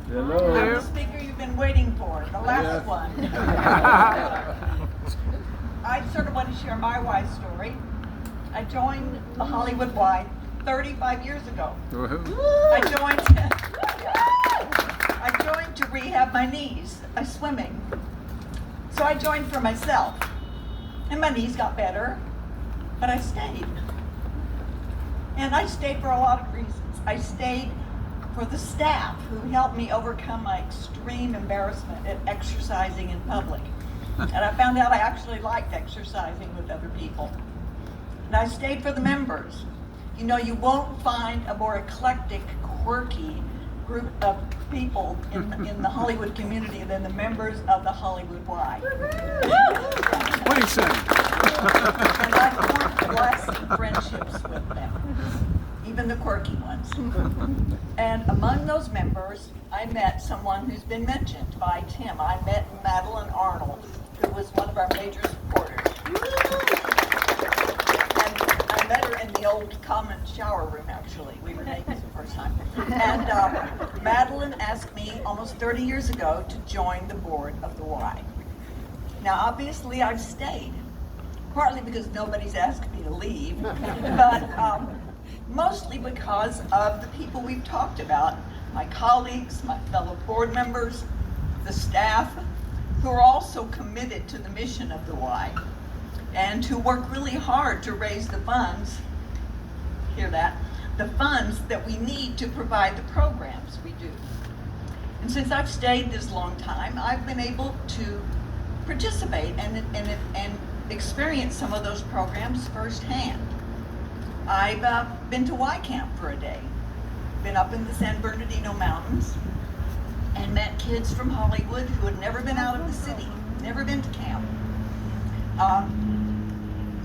Hello. I'm the speaker you've been waiting for, the last one. I sort of want to share my Y story. I joined the Hollywood Y 35 years ago. I joined to rehab my knees by swimming. So I joined for myself. And my knees got better, but I stayed. And I stayed for a lot of reasons. I stayed for the staff who helped me overcome my extreme embarrassment at exercising in public. And I found out I actually liked exercising with other people. And I stayed for the members. You know, you won't find a more eclectic, quirky group of people in the Hollywood community than the members of the Hollywood Y. What do you say? And I've formed lasting friendships with them, even the quirky ones. And among those members, I met someone who's been mentioned by Tim. I met Madeline Arnold, who was one of our major supporters. And I met her in the old common shower room, actually. We were naked the first time. And Madeline asked me almost 30 years ago to join the board of the Y. Now, obviously, I've stayed, partly because nobody's asked me to leave, but mostly because of the people we've talked about, my colleagues, my fellow board members, the staff, who are also committed to the mission of the Y, and who work really hard to raise the funds, hear that, the funds that we need to provide the programs we do. And since I've stayed this long time, I've been able to participate and experience some of those programs firsthand. I've been to Y Camp for a day, been up in the San Bernardino Mountains, and met kids from Hollywood who had never been out of the city, never been to camp.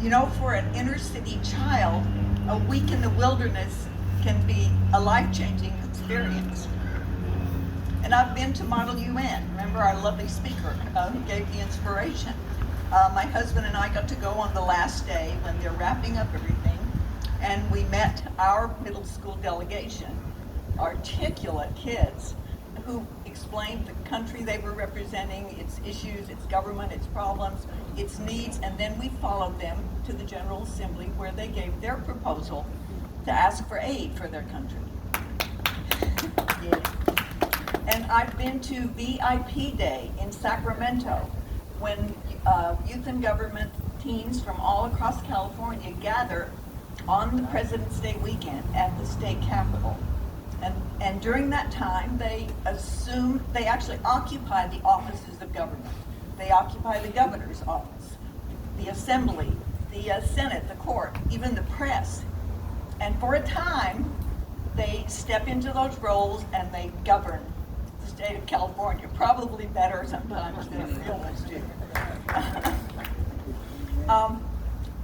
You know, for an inner city child, a week in the wilderness can be a life-changing experience. And I've been to Model UN, remember our lovely speaker who gave the inspiration. My husband and I got to go on the last day when they're wrapping up everything, and we met our middle school delegation, articulate kids who explained the country they were representing, its issues, its government, its problems, its needs, and then we followed them to the General Assembly where they gave their proposal to ask for aid for their country. Yeah. And I've been to VIP Day in Sacramento when youth and government teams from all across California gather on the President's Day weekend at the state capitol. And during that time, they actually occupy the offices of government. They occupy the governor's office, the assembly, the Senate, the court, even the press. And for a time, they step into those roles and they govern the state of California, probably better sometimes than the real ones do.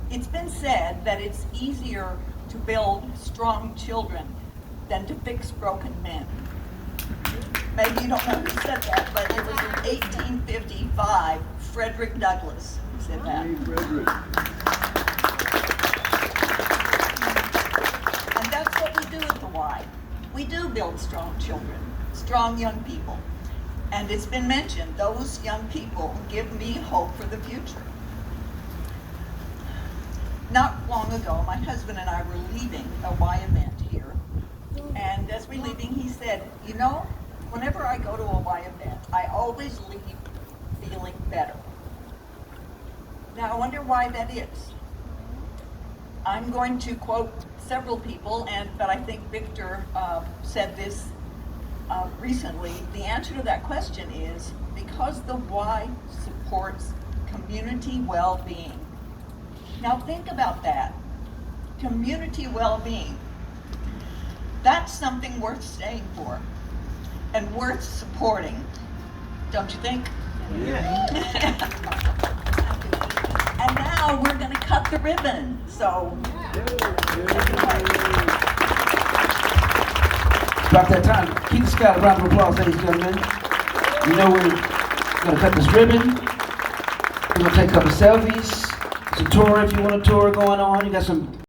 It's been said that it's easier to build strong children than to fix broken men. Maybe you don't know who said that, but it was in 1855, Frederick Douglass who said that. And that's what we do at the Y. We do build strong children, strong young people. And it's been mentioned, those young people give me hope for the future. Not long ago, my husband and I were leaving a Y event here. And as we're leaving, he said, you know, whenever I go to a Y event, I always leave feeling better. Now, I wonder why that is. I'm going to quote several people, but I think Victor said this recently. The answer to that question is because the Y supports community well-being. Now think about that. Community well-being. That's something worth staying for and worth supporting, don't you think? Yeah. And now we're going to cut the ribbon. So, About that time, Keitha Scott, a round of applause, ladies and gentlemen. You know we're going to cut this ribbon. We're going to take a couple selfies. It's a tour if you want a tour going on. You got some